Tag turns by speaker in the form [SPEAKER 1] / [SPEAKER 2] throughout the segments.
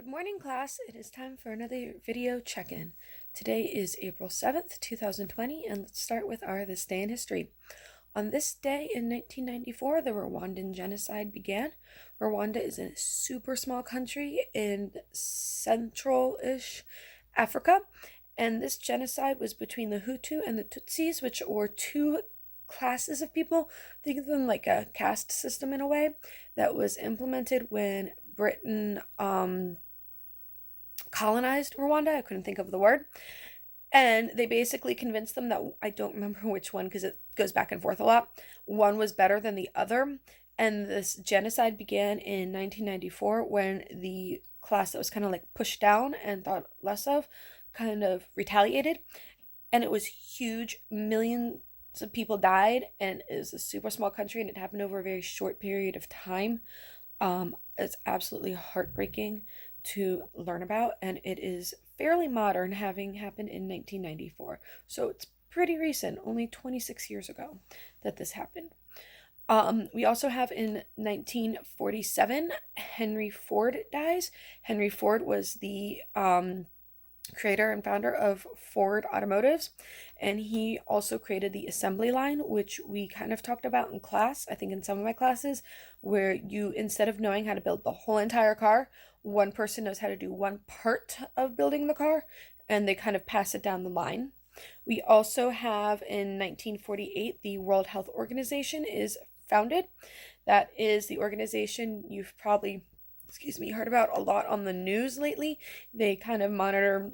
[SPEAKER 1] Good morning, class. It is time for another video check-in. Today is April 7th, 2020, and let's start with our This Day in History. On this day in 1994, the Rwandan genocide began. Rwanda is a super small country in central-ish Africa, and this genocide was between the Hutu and the Tutsis, which were two classes of people. Think of them like a caste system in a way that was implemented when Britain colonized Rwanda. I couldn't think of the word. And they basically convinced them that, I don't remember which one because it goes back and forth a lot, one was better than the other. And this genocide began in 1994 when the class that was kind of like pushed down and thought less of kind of retaliated. And it was huge. Millions of people died, and it was a super small country, and it happened over a very short period of time. It's absolutely heartbreaking to learn about, and it is fairly modern, having happened in 1994. So it's pretty recent, only 26 years ago that this happened. We also have in 1947, Henry Ford dies. Henry Ford was the creator and founder of Ford Automotives, and he also created the assembly line, which we kind of talked about in class, I think in some of my classes, where you, instead of knowing how to build the whole entire car, one person knows how to do one part of building the car, and they kind of pass it down the line. We also have in 1948, the World Health Organization is founded. That is the organization you've probably heard about a lot on the news lately. They kind of monitor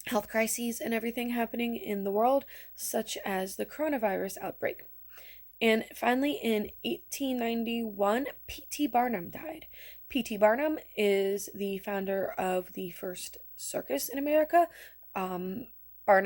[SPEAKER 1] health crises and everything happening in the world, such as the coronavirus outbreak. And finally, in 1891, P.T. Barnum died. P.T. Barnum is the founder of the first circus in America, Barnum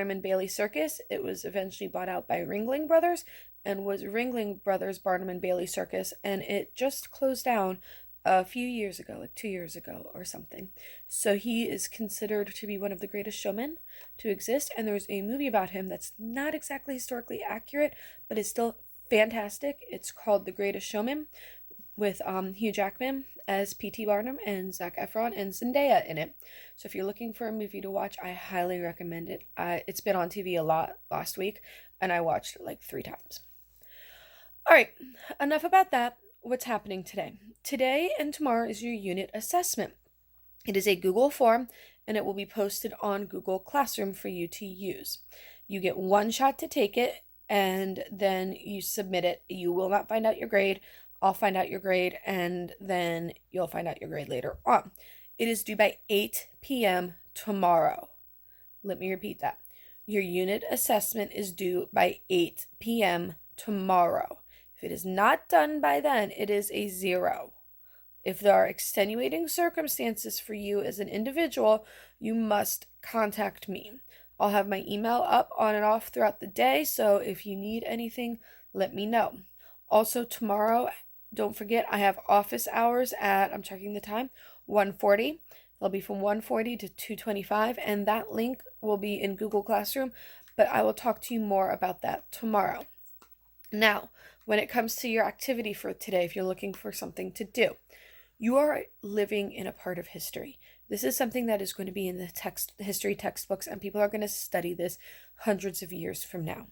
[SPEAKER 1] and Bailey Circus. It was eventually bought out by Ringling Brothers and was Ringling Brothers Barnum and Bailey Circus, and it just closed down a few years ago, like 2 years ago or something. So he is considered to be one of the greatest showmen to exist, and there's a movie about him that's not exactly historically accurate, but is still fantastic. It's called The Greatest Showman, with Hugh Jackman as P.T. Barnum and Zac Efron and Zendaya in it. So if you're looking for a movie to watch, I highly recommend it. It's been on TV a lot last week, and I watched it like 3 times. All right, enough about that. What's happening today? Today and tomorrow is your unit assessment. It is a Google form, and it will be posted on Google Classroom for you to use. You get one shot to take it, and then you submit it. You will not find out your grade. I'll find out your grade, and then you'll find out your grade later on. It is due by 8 p.m. tomorrow. Let me repeat that. Your unit assessment is due by 8 p.m. tomorrow. If it is not done by then, it is a 0. If there are extenuating circumstances for you as an individual, you must contact me. I'll have my email up on and off throughout the day, so if you need anything, let me know. Also, tomorrow, don't forget, I have office hours at, I'm checking the time, 1:40. They'll be from 1:40 to 2:25, and that link will be in Google Classroom, but I will talk to you more about that tomorrow. Now, when it comes to your activity for today, if you're looking for something to do, you are living in a part of history. This is something that is going to be in the history textbooks, and people are going to study this hundreds of years from now.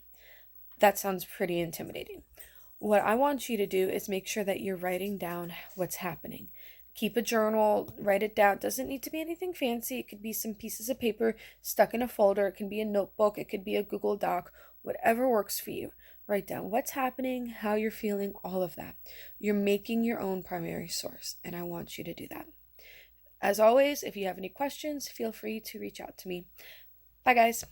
[SPEAKER 1] That sounds pretty intimidating. What I want you to do is make sure that you're writing down what's happening. Keep a journal, write it down. It doesn't need to be anything fancy. It could be some pieces of paper stuck in a folder. It can be a notebook. It could be a Google Doc, whatever works for you. Write down what's happening, how you're feeling, all of that. You're making your own primary source, and I want you to do that. As always, if you have any questions, feel free to reach out to me. Bye, guys.